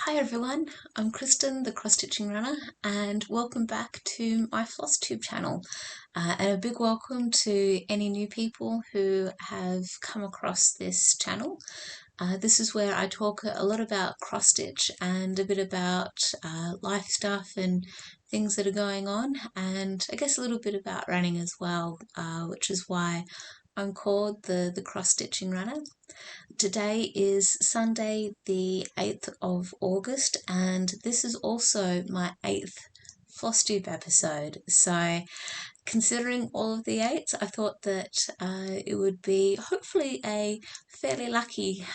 Hi everyone, I'm Kristen, the cross-stitching runner, and welcome back to my Flosstube channel. And a big welcome to any new people who have come across this channel. This is where I talk a lot about cross-stitch and a bit about life stuff and things that are going on, and I guess a little bit about running as well, which is why I'm called the cross-stitching runner. Today is Sunday the 8th of August, and this is also my 8th Flosstube episode. So considering all of the 8s, I thought that it would be hopefully a fairly lucky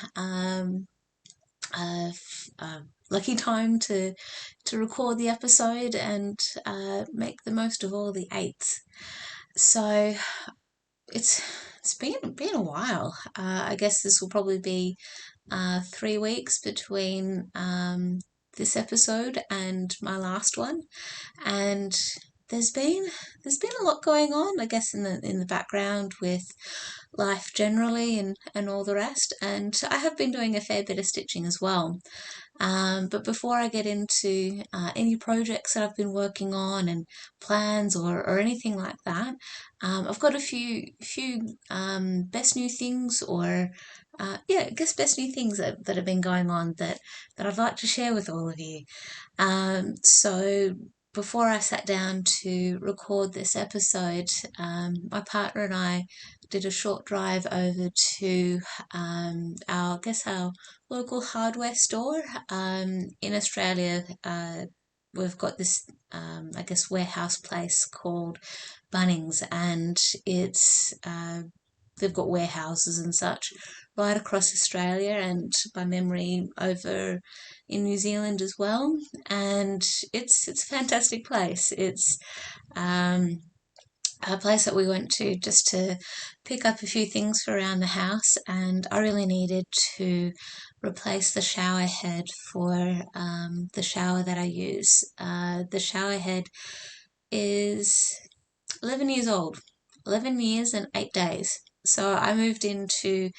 lucky time to record the episode and make the most of all the 8s. So it's been a while. I guess this will probably be 3 weeks between this episode and my last one, and there's been a lot going on, I guess, in the background with life generally and all the rest, and I have been doing a fair bit of stitching as well. But before I get into any projects that I've been working on and plans or anything like that, I've got a few best new things, or yeah, I guess best new things that have been going on that I'd like to share with all of you. So before I sat down to record this episode, my partner and I did a short drive over to our local hardware store. In Australia, we've got this warehouse place called Bunnings, and it's they've got warehouses and such right across Australia and by memory over in New Zealand as well. And it's a fantastic place. It's a place that we went to just to pick up a few things for around the house, and I really needed to replace the shower head for the shower that I use. The shower head is 11 years old, 11 years and 8 days. So I moved into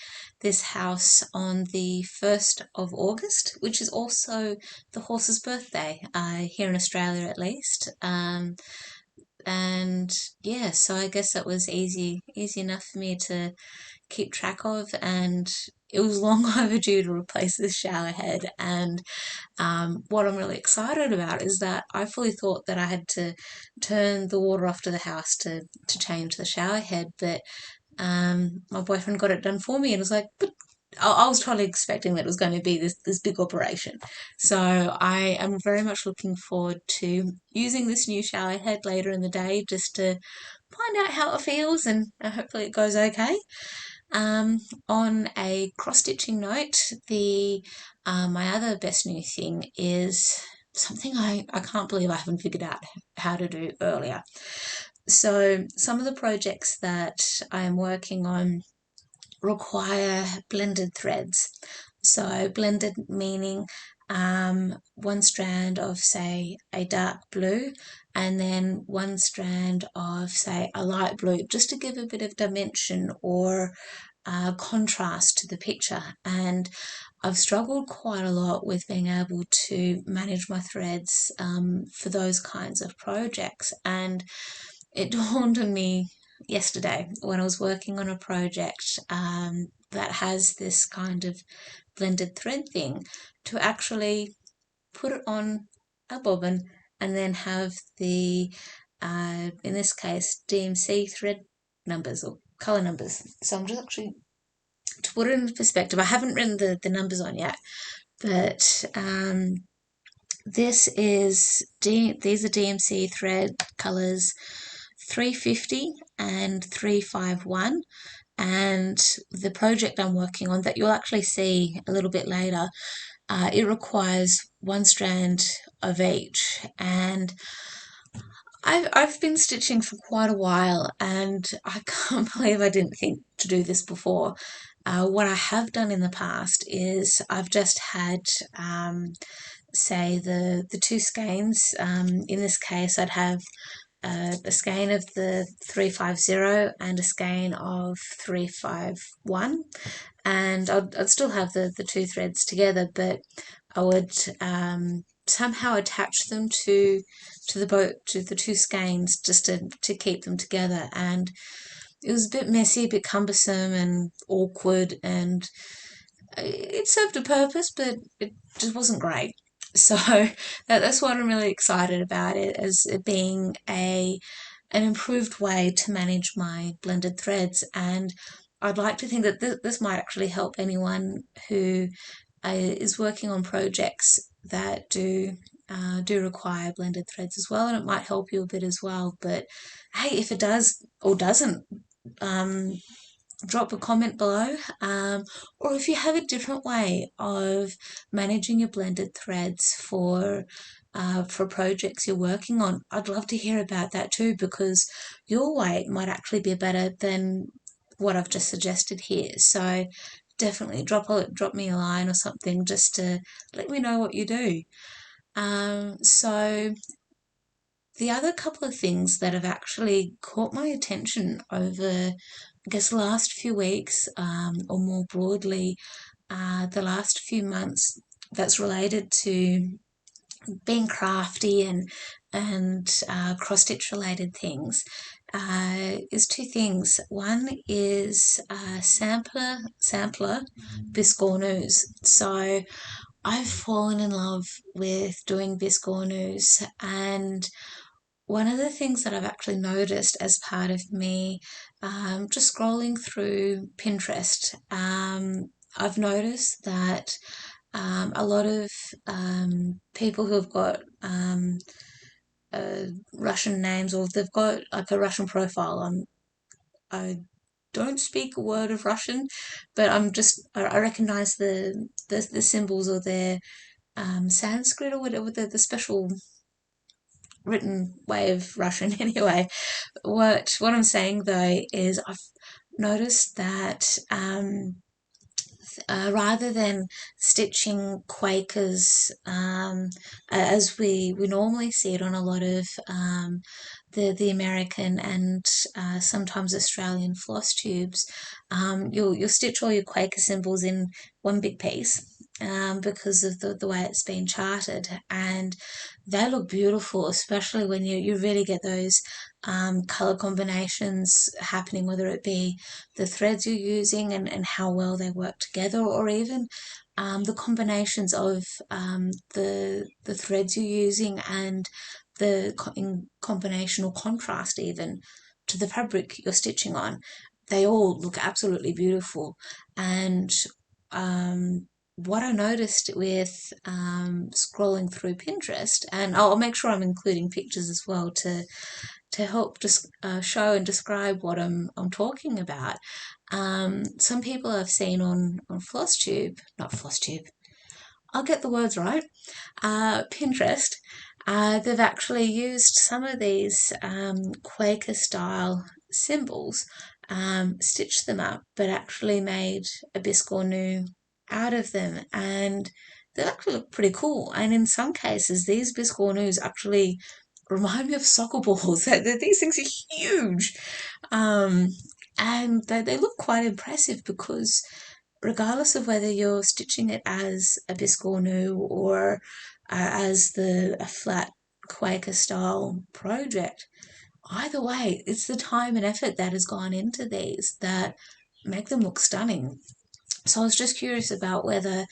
this house on the 1st of August, which is also the horse's birthday, here in Australia at least. And yeah, so I guess that was easy enough for me to keep track of, and it was long overdue to replace this shower head. And what I'm really excited about is that I fully thought that I had to turn the water off to the house to change the shower head, but my boyfriend got it done for me, and was like, but I was totally expecting that it was going to be this big operation. So I am very much looking forward to using this new shower head later in the day, just to find out how it feels, and hopefully it goes okay. On a cross-stitching note, my other best new thing is something I can't believe I haven't figured out how to do earlier. So some of the projects that I am working on require blended threads. So blended meaning one strand of, say, a dark blue, and then one strand of, say, a light blue, just to give a bit of dimension or contrast to the picture. And I've struggled quite a lot with being able to manage my threads for those kinds of projects, and it dawned on me yesterday when I was working on a project that has this kind of blended thread thing, to actually put it on a bobbin and then have the, in this case, DMC thread numbers or colour numbers. So I'm just actually, to put it in perspective, I haven't written the numbers on yet, but these are DMC thread colours 350 and 351, and the project I'm working on that you'll actually see a little bit later, it requires one strand of each. And I've been stitching for quite a while, and I can't believe I didn't think to do this before. What I have done in the past is I've just had say the two skeins. In this case, I'd have a skein of the 350 and a skein of 351, and I'd still have the two threads together, but I would somehow attach them to the boat, to the two skeins, just to keep them together. And it was a bit messy, a bit cumbersome and awkward, and it served a purpose, but it just wasn't great. So that's what I'm really excited about it, as it being an improved way to manage my blended threads. And I'd like to think that this might actually help anyone who is working on projects that do require blended threads as well, and it might help you a bit as well. But hey, if it does or doesn't, um, drop a comment below, or if you have a different way of managing your blended threads for projects you're working on, I'd love to hear about that too, because your way might actually be better than what I've just suggested here. So definitely drop me a line or something, just to let me know what you do. So the other couple of things that have actually caught my attention over, I guess, the last few weeks, or more broadly, the last few months, that's related to being crafty and cross-stitch related things, is two things. One is sampler biscornus. So I've fallen in love with doing biscornus, and one of the things that I've actually noticed as part of me just scrolling through Pinterest, I've noticed that a lot of people who have got Russian names, or they've got like a Russian profile. I don't speak a word of Russian, but I recognize the symbols, or their Sanskrit, or whatever, the special written way of Russian anyway. What I'm saying though is, I've noticed that rather than stitching Quakers, as we normally see it on a lot of the American and sometimes Australian floss tubes, you'll stitch all your Quaker symbols in one big piece. Because of the way it's been charted, and they look beautiful, especially when you really get those color combinations happening, whether it be the threads you're using and how well they work together, or even the combinations of the threads you're using, and the in combination or contrast even to the fabric you're stitching on. They all look absolutely beautiful. And what I noticed with scrolling through Pinterest, and I'll make sure I'm including pictures as well to help just show and describe what I'm talking about. Some people I've seen on Flosstube, not Flosstube, I'll get the words right, Pinterest, they've actually used some of these Quaker style symbols, stitched them up, but actually made a biscornu out of them, and they actually look pretty cool. And in some cases, these biscornus actually remind me of soccer balls. These things are huge, um, and they look quite impressive, because regardless of whether you're stitching it as a biscornu, or as a flat Quaker style project, either way, it's the time and effort that has gone into these that make them look stunning. So I was just curious about whether,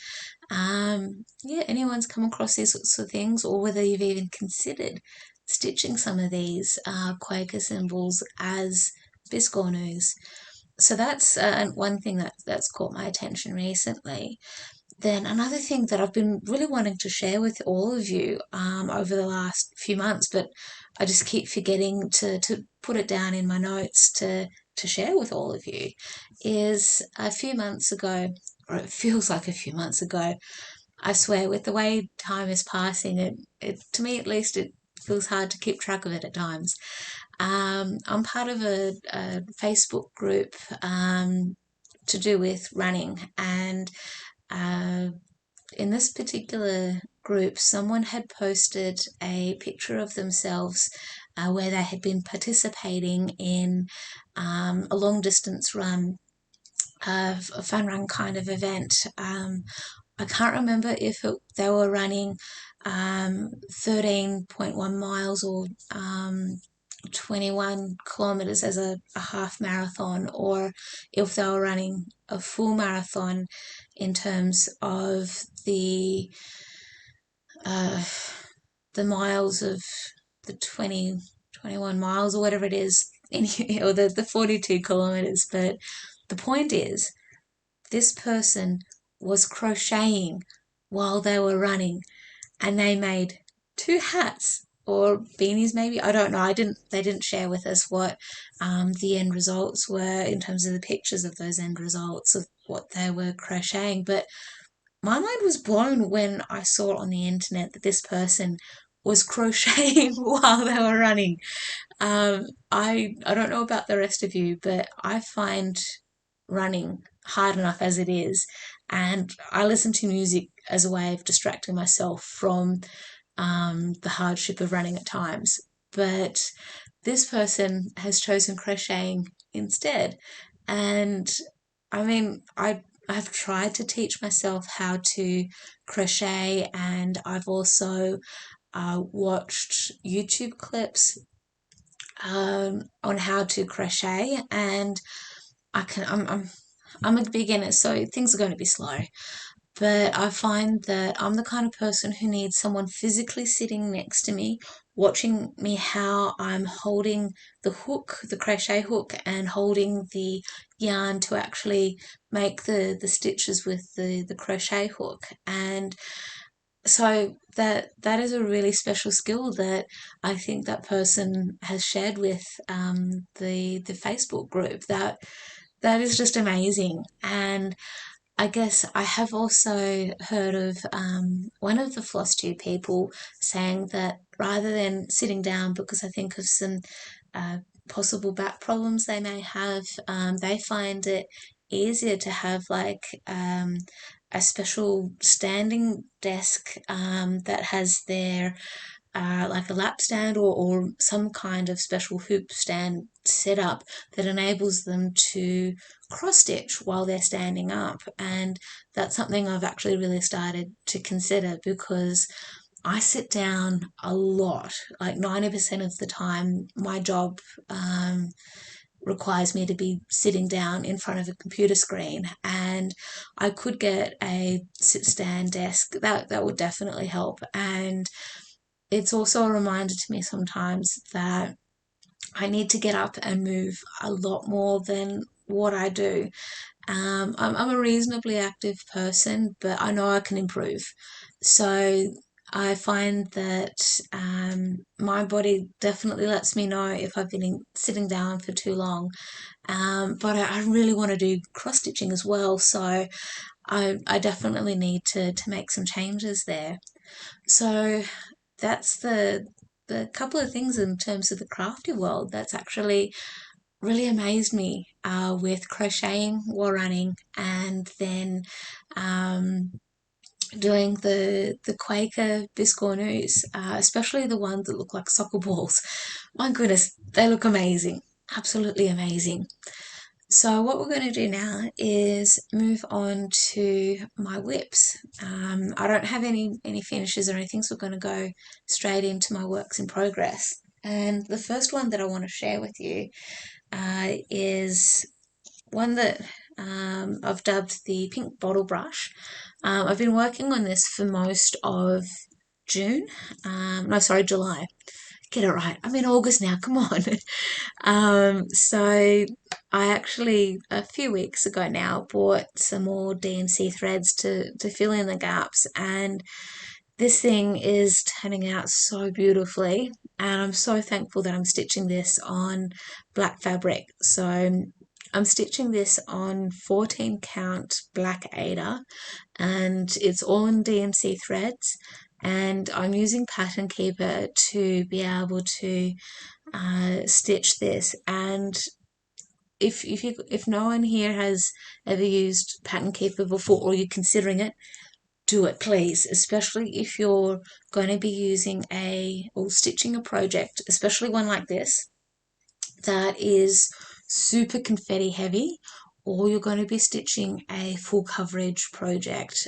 yeah, anyone's come across these sorts of things, or whether you've even considered stitching some of these Quaker symbols as biscornus. So that's one thing that's caught my attention recently. Then another thing that I've been really wanting to share with all of you over the last few months, but I just keep forgetting to put it down in my notes to share with all of you, is a few months ago, or it feels like a few months ago. I swear, with the way time is passing, it to me at least, it feels hard to keep track of it at times. I'm part of a Facebook group to do with running, and uh, in this particular group, someone had posted a picture of themselves where they had been participating in a long distance run, a fun run kind of event. I can't remember if they were running 13.1 miles or 21 kilometers as a half marathon, or if they were running a full marathon in terms of uh, the miles of the 21 miles or whatever it is, or the 42 kilometers. But the point is, this person was crocheting while they were running, and they made two hats or beanies, maybe. I don't know. They didn't share with us what the end results were in terms of the pictures of those end results of what they were crocheting. But my mind was blown when I saw on the internet that this person was crocheting while they were running. I don't know about the rest of you, but I find running hard enough as it is, and I listen to music as a way of distracting myself from the hardship of running at times. But this person has chosen crocheting instead, and I mean, I've tried to teach myself how to crochet, and I've also watched YouTube clips on how to crochet, and I'm a beginner, so things are going to be slow. But I find that I'm the kind of person who needs someone physically sitting next to me, watching me how I'm holding the hook, the crochet hook, and holding the yarn to actually make the stitches with the crochet hook. And so that is a really special skill that I think that person has shared with the Facebook group. That is just amazing. And I guess I have also heard of one of the Flosstube people saying that rather than sitting down, because I think of some uh, possible back problems they may have, they find it easier to have like a special standing desk that has their like a lap stand or some kind of special hoop stand set up that enables them to cross stitch while they're standing up. And that's something I've actually really started to consider, because I sit down a lot, like 90% of the time. My job requires me to be sitting down in front of a computer screen, and I could get a sit stand desk that would definitely help. And it's also a reminder to me sometimes that I need to get up and move a lot more than what I do. I'm a reasonably active person, but I know I can improve. So I find that my body definitely lets me know if I've been sitting down for too long. But I really want to do cross stitching as well, so I definitely need to make some changes there. So that's the couple of things in terms of the crafty world that's actually really amazed me with crocheting while running, and then um, doing the Quaker biscornus, especially the ones that look like soccer balls. My goodness, they look amazing, absolutely amazing. So what we're going to do now is move on to my whips. I don't have any finishes or anything, so we're going to go straight into my works in progress. And the first one that I want to share with you is one that I've dubbed the pink bottle brush. I've been working on this for most of June. No, sorry, July. Get it right. I'm in August now. Come on. So I actually a few weeks ago now bought some more DMC threads to fill in the gaps, and this thing is turning out so beautifully, and I'm so thankful that I'm stitching this on black fabric. So I'm stitching this on 14 count black Aida, and it's all in DMC threads, and I'm using Pattern Keeper to be able to stitch this. And if no one here has ever used Pattern Keeper before, or you're considering it, do it please, especially if you're going to be using or stitching a project, especially one like this that is super confetti heavy, or you're going to be stitching a full coverage project,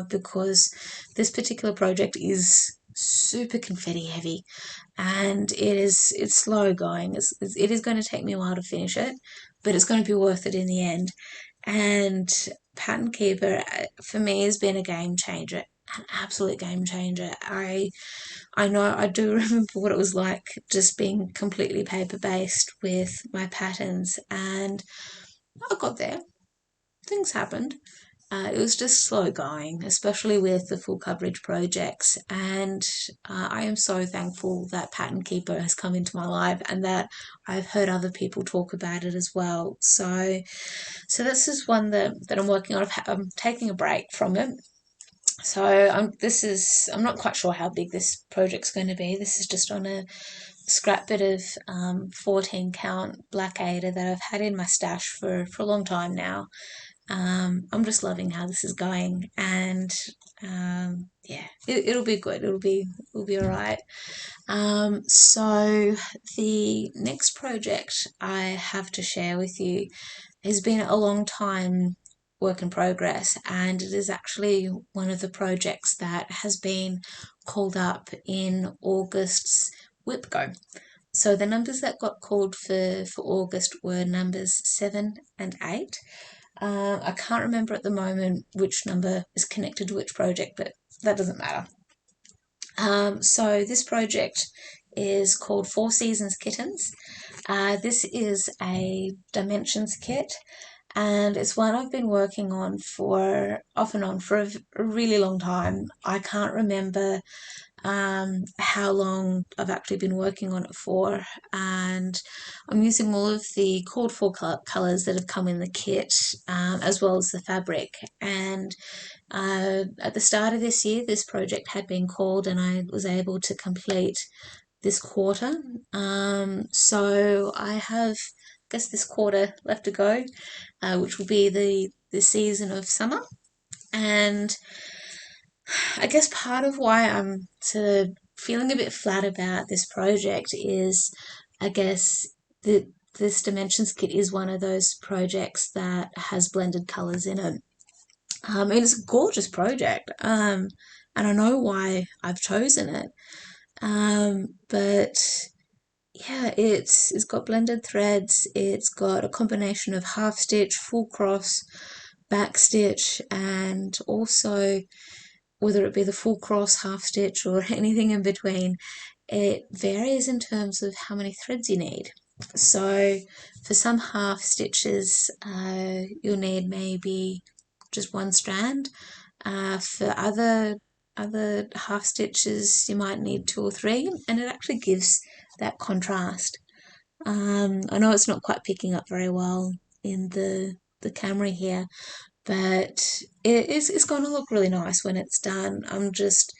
because this particular project is super confetti heavy, and it's slow going. It is going to take me a while to finish it, but it's going to be worth it in the end. And Pattern Keeper, for me, has been a game changer, an absolute game changer. I know I do remember what it was like just being completely paper based with my patterns, and I got there. Things happened. It was just slow going, especially with the full coverage projects. And I am so thankful that Pattern Keeper has come into my life and that I've heard other people talk about it as well. So this is one that I'm working on. I'm taking a break from it. So I'm not quite sure how big this project's going to be. This is just on a scrap bit of 14 count black Ada that I've had in my stash for a long time now. I'm just loving how this is going, and yeah, it'll be good. It'll be all right. So the next project I have to share with you has been a long time work in progress, and it is actually one of the projects that has been called up in August's Whip Go. So the numbers that got called for August were numbers 7 and 8. I can't remember at the moment which number is connected to which project, but that doesn't matter. So this project is called 4 Seasons Kittens. This is a dimensions kit, and it's one I've been working on off and on for a really long time. I can't remember how long I've actually been working on it for, and I'm using all of the called for colours that have come in the kit, as well as the fabric. And at the start of this year, this project had been called, and I was able to complete this quarter. So I have, I guess, this quarter left to go, which will be the season of summer. And I guess part of why I'm sort of feeling a bit flat about this project is, I guess, that this Dimensions kit is one of those projects that has blended colours in it. And it's a gorgeous project, and I know why I've chosen it. But yeah, it's got blended threads. It's got a combination of half stitch, full cross, back stitch, and also, whether it be the full cross, half stitch, or anything in between, it varies in terms of how many threads you need. So for some half stitches, you'll need maybe just one strand. For other half stitches, you might need 2 or 3, and it actually gives that contrast. I know it's not quite picking up very well in the camera here, but it's going to look really nice when it's done. I'm just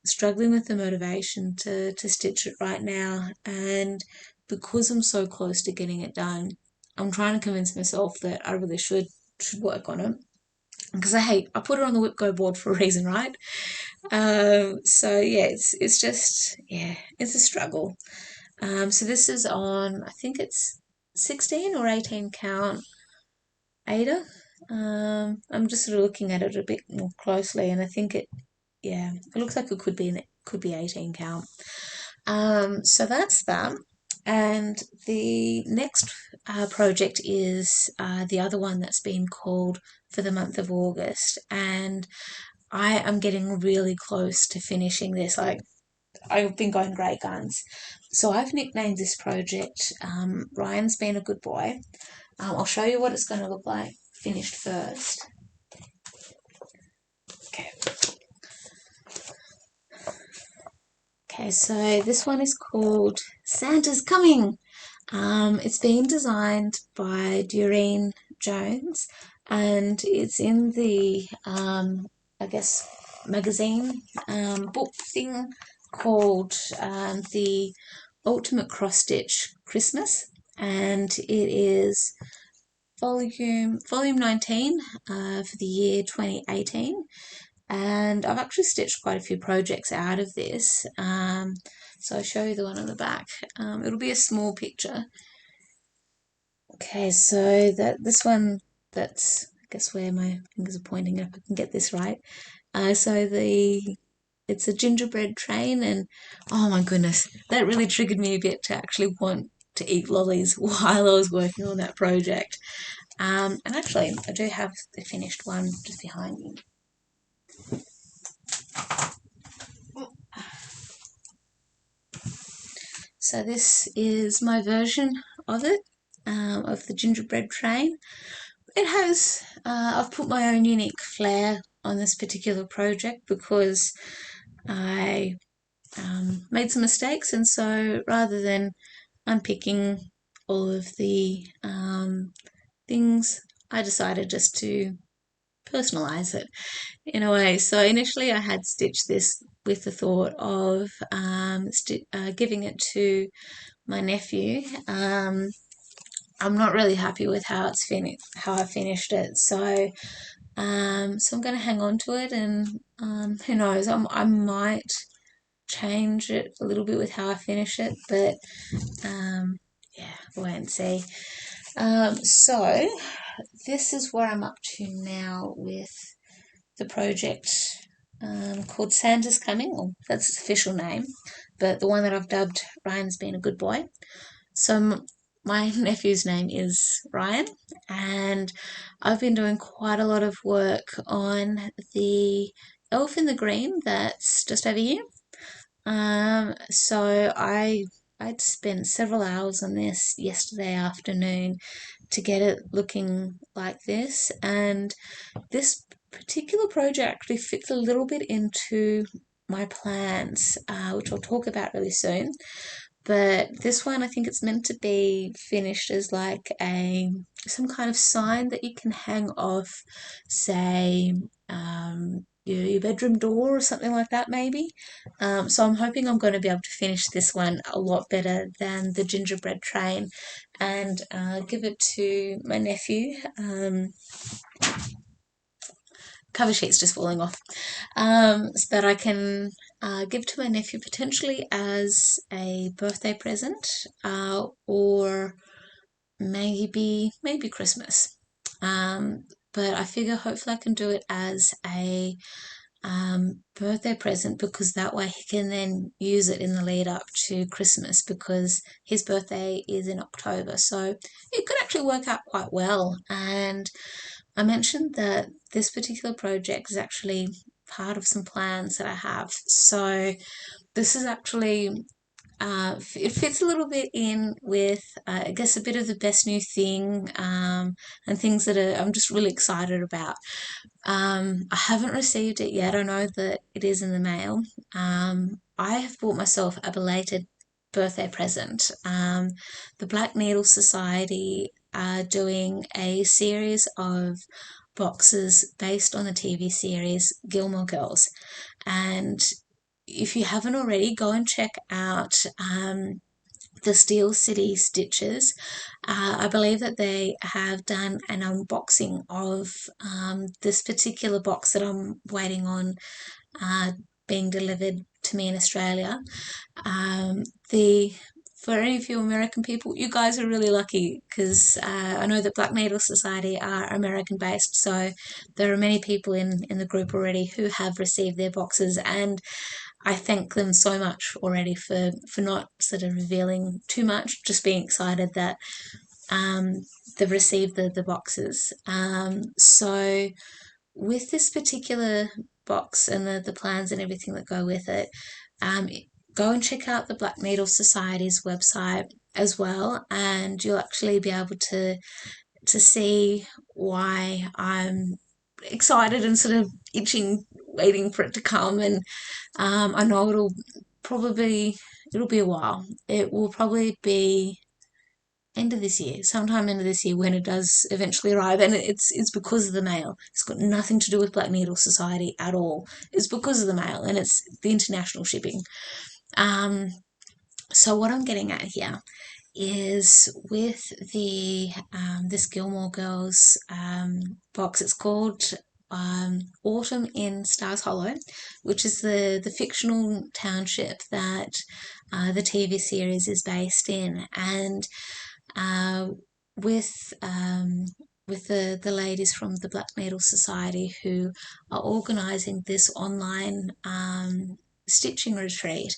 struggling with the motivation to stitch it right now, and because I'm so close to getting it done, I'm trying to convince myself that I really should work on it, because I put it on the Whip Go board for a reason, right? So yeah, it's just, yeah, it's a struggle. So this is on, I think it's 16 or 18 count Ada. I'm just sort of looking at it a bit more closely, and I think yeah, it looks like it could be 18 count. So that's that. And the next project is the other one that's been called for the month of August, and I am getting really close to finishing this. Like, I've been going great guns. So I've nicknamed this project Ryan's Been a Good Boy. I'll show you what it's going to look like finished first. Okay. Okay, so this one is called Santa's Coming. It's been designed by Durene Jones, and it's in the, I guess, magazine book thing called the Ultimate CrossStitch Christmas, and it is volume 19 for the year 2018. And I've actually stitched quite a few projects out of this, so I'll show you the one on the back. It'll be a small picture. Okay, so this one that's, I guess, where my fingers are pointing, if I can get this right. So it's a gingerbread train, and oh my goodness, that really triggered me a bit to actually want to eat lollies while I was working on that project. And actually, I do have the finished one just behind me. So this is my version of it, of the gingerbread train. It has, I've put my own unique flair on this particular project because I made some mistakes, and so rather than unpicking all of the things, I decided just to personalize it in a way. So initially I had stitched this with the thought of giving it to my nephew. I'm not really happy with how how I finished it. So I'm going to hang on to it, and who knows, I might change it a little bit with how I finish it, but yeah, we'll wait and see. So this is where I'm up to now with the project called Santa's Coming. Well, that's its official name, but the one that I've dubbed Ryan's Been a Good Boy. So my nephew's name is Ryan, and I've been doing quite a lot of work on the elf in the green that's just over here. So I'd spent several hours on this yesterday afternoon to get it looking like this, and this particular project actually fits a little bit into my plans, which I'll talk about really soon. But this one, I think it's meant to be finished as like some kind of sign that you can hang off, say, your bedroom door or something like that, maybe. So I'm hoping I'm going to be able to finish this one a lot better than the gingerbread train, and give it to my nephew. Cover sheet's just falling off, so that I can give to my nephew potentially as a birthday present, or maybe Christmas. But I figure hopefully I can do it as a birthday present, because that way he can then use it in the lead up to Christmas, because his birthday is in October, so it could actually work out quite well. And I mentioned that this particular project is actually part of some plans that I have. So this is actually, it fits a little bit in with, I guess, a bit of the best new thing, and things that I'm just really excited about. I haven't received it yet. I know that it is in the mail. I have bought myself a belated birthday present. The Black Needle Society are doing a series of boxes based on the TV series Gilmore Girls, and if you haven't already, go and check out the Steel City Stitches. I believe that they have done an unboxing of this particular box that I'm waiting on being delivered to me in Australia. The For any of you American people, you guys are really lucky, because I know that Black Needle Society are American based, so there are many people in the group already who have received their boxes, and I thank them so much already for not sort of revealing too much, just being excited that they've received the boxes. So with this particular box and the plans and everything that go with it, go and check out the Black Needle Society's website as well, and you'll actually be able to see why I'm excited and sort of itching, waiting for it to come. And I know it'll be a while. It will probably be end of this year, sometime end of this year, when it does eventually arrive. And it's because of the mail. It's got nothing to do with Black Needle Society at all. It's because of the mail, and it's the international shipping. So what I'm getting at here is with the this Gilmore Girls box. It's called Autumn in Stars Hollow, which is the fictional township that the TV series is based in. And with with the ladies from the Black Needle Society who are organising this online stitching retreat.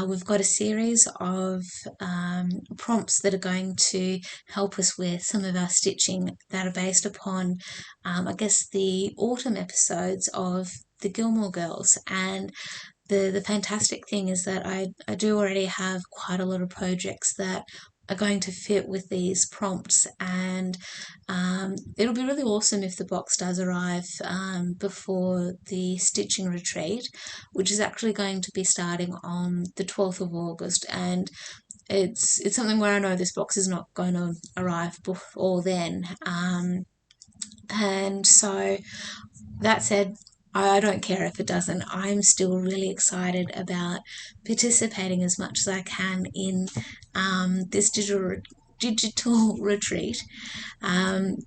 We've got a series of prompts that are going to help us with some of our stitching that are based upon, I guess, the autumn episodes of the Gilmore Girls. And the fantastic thing is that I do already have quite a lot of projects that are going to fit with these prompts, and it'll be really awesome if the box does arrive before the stitching retreat, which is actually going to be starting on the 12th of August. And it's something where I know this box is not going to arrive before then. And so that said, I don't care if it doesn't. I'm still really excited about participating as much as I can in this digital retreat,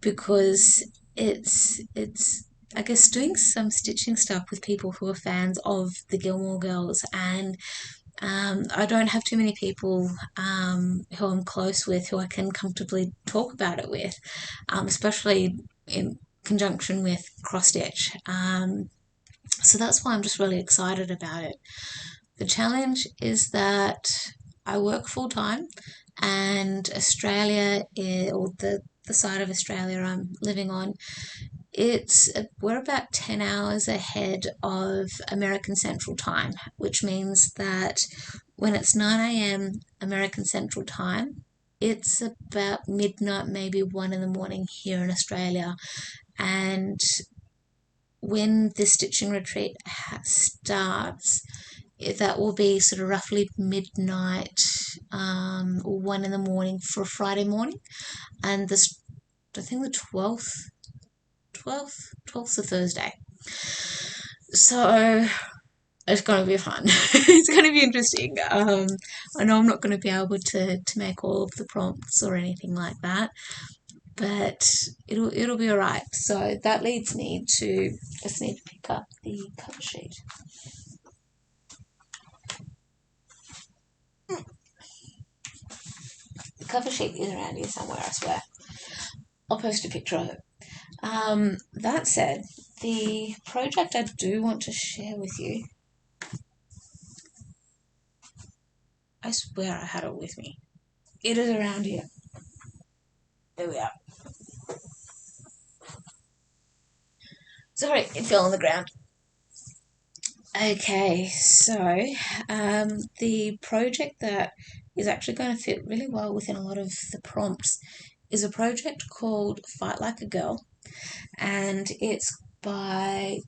because it's I guess doing some stitching stuff with people who are fans of the Gilmore Girls. And I don't have too many people who I'm close with who I can comfortably talk about it with, especially in conjunction with CrossStitch. So that's why I'm just really excited about it. The challenge is that I work full time, and Australia, or the side of Australia I'm living on, we're about 10 hours ahead of American Central Time, which means that when it's 9 a.m. American Central Time, it's about midnight, maybe 1 in the morning here in Australia. And when the stitching retreat starts, that will be sort of roughly midnight or 1 in the morning for a Friday morning. And I think the 12th of Thursday. So it's going to be fun. It's going to be interesting. I know I'm not going to be able to make all of the prompts or anything like that, but it'll be all right. So that leads me to just need to pick up the cover sheet. The cover sheet is around here somewhere, I swear. I'll post a picture of it. That said, the project I do want to share with you, I swear I had it with me. It is around here. There we are. Sorry, it fell on the ground. Okay, so the project that is actually going to fit really well within a lot of the prompts is a project called Fight Like a Girl, and it's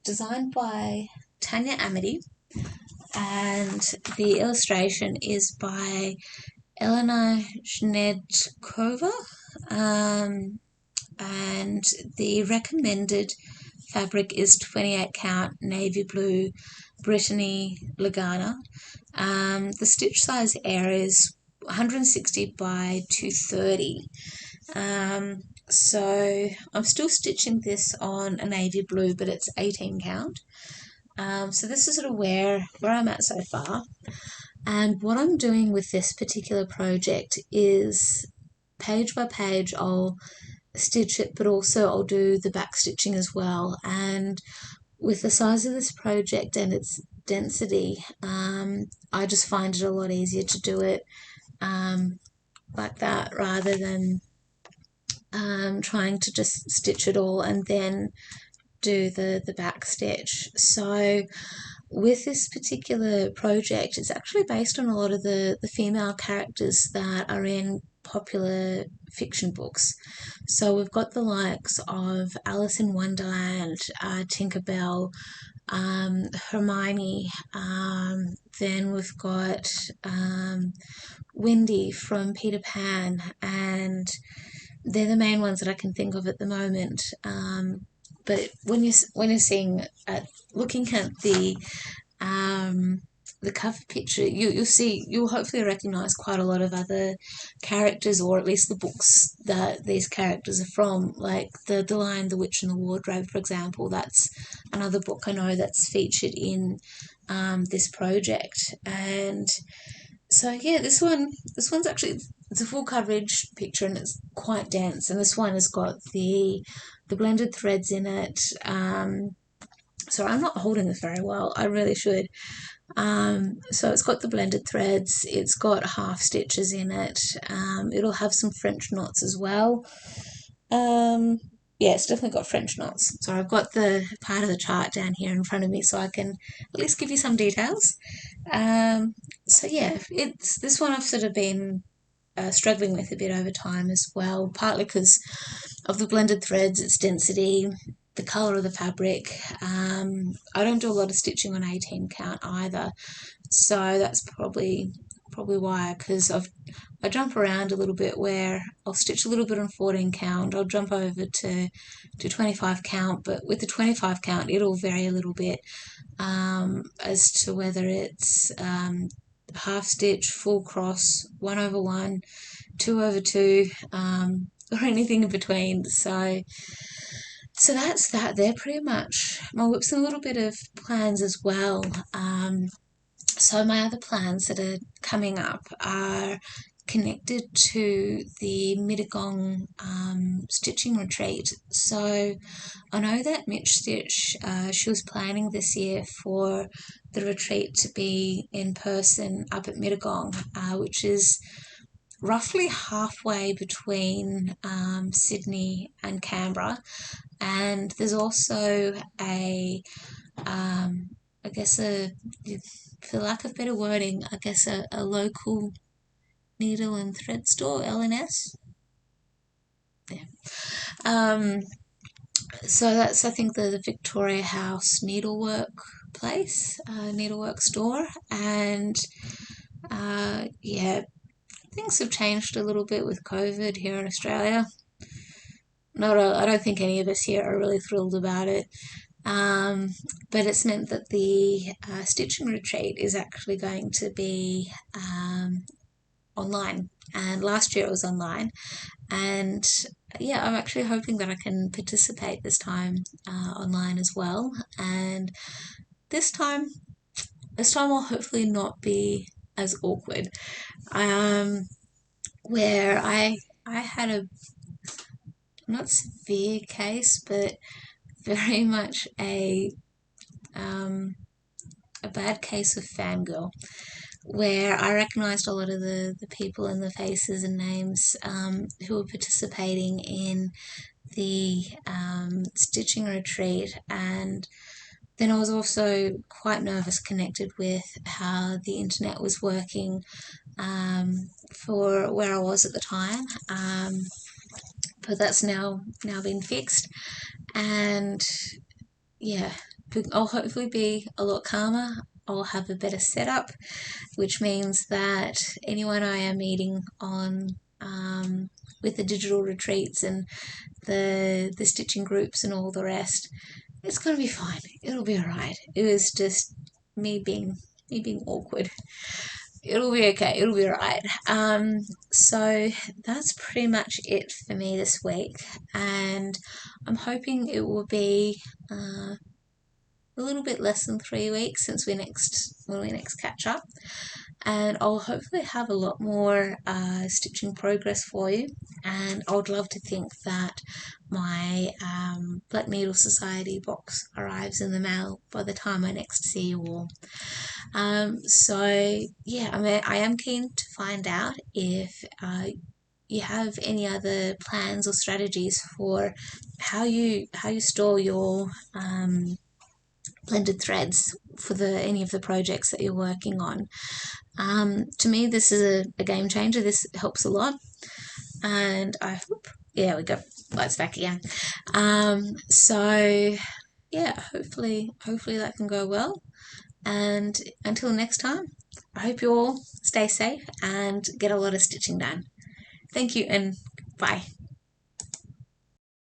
designed by Tanya Amity, and the illustration is by Elena Gnedkova, and the recommended fabric is 28 count navy blue Brittany Lagana. The stitch size area is 160 by 230. So I'm still stitching this on a navy blue, but it's 18 count. So this is sort of where I'm at so far. And what I'm doing with this particular project is page by page I'll stitch it, but also I'll do the back stitching as well. And with the size of this project and its density, I just find it a lot easier to do it like that rather than trying to just stitch it all and then do the back stitch. So with this particular project, it's actually based on a lot of the female characters that are in popular fiction books. So we've got the likes of Alice in Wonderland, Tinkerbell, Hermione, then we've got Wendy from Peter Pan, and they're the main ones that I can think of at the moment. But when you're seeing looking at the cover picture, you'll hopefully recognize quite a lot of other characters, or at least the books that these characters are from, like the Lion, the Witch and the Wardrobe, for example. That's another book I know that's featured in this project. And so yeah, this one's actually it's a full coverage picture and it's quite dense. And this one has got the blended threads in it. Sorry, I'm not holding this very well. I really should. So it's got the blended threads. It's got half stitches in it. It'll have some French knots as well. Yeah, it's definitely got French knots. So I've got the part of the chart down here in front of me so I can at least give you some details. So yeah, it's this one I've sort of been struggling with a bit over time as well, partly because of the blended threads, its density, the colour of the fabric. I don't do a lot of stitching on 18 count either, so that's probably why, because I jump around a little bit where I'll stitch a little bit on 14 count, I'll jump over to 25 count, but with the 25 count it'll vary a little bit as to whether it's half stitch, full cross, 1/1, 2/2, or anything in between. So that's that. They're pretty much my whips and a little bit of plans as well. So my other plans that are coming up are connected to the Mittagong stitching retreat. So I know that Mitch Stitch, she was planning this year for the retreat to be in person up at Mittagong, which is roughly halfway between Sydney and Canberra. And there's also I guess for lack of better wording, I guess a local needle and thread store, LNS. Yeah. So that's, I think, the Victoria House needlework place, needlework store. And yeah, things have changed a little bit with COVID here in Australia. I don't think any of us here are really thrilled about it. But it's meant that the stitching retreat is actually going to be online. And last year it was online. And yeah, I'm actually hoping that I can participate this time online as well. And this time will hopefully not be as awkward. Where I had a not severe case, but very much a bad case of fangirl, where I recognised a lot of the people and the faces and names who were participating in the stitching retreat, and then I was also quite nervous connected with how the internet was working for where I was at the time, but that's now been fixed, and yeah, I'll hopefully be a lot calmer. I'll have a better setup, which means that anyone I am meeting on with the digital retreats and the stitching groups and all the rest, it's gonna be fine. It'll be alright. It was just me being awkward. It'll be okay. It'll be alright. So that's pretty much it for me this week, and I'm hoping it will be a little bit less than 3 weeks since when we next catch up, and I'll hopefully have a lot more stitching progress for you, and I would love to think that my Black Needle Society box arrives in the mail by the time I next see you all. So yeah, I am keen to find out if you have any other plans or strategies for how you store your blended threads for any of the projects that you're working on. To me, this is a game changer. This helps a lot, and yeah, we go, lights back again. So yeah, hopefully that can go well, and until next time, I hope you all stay safe and get a lot of stitching done. Thank you, and bye.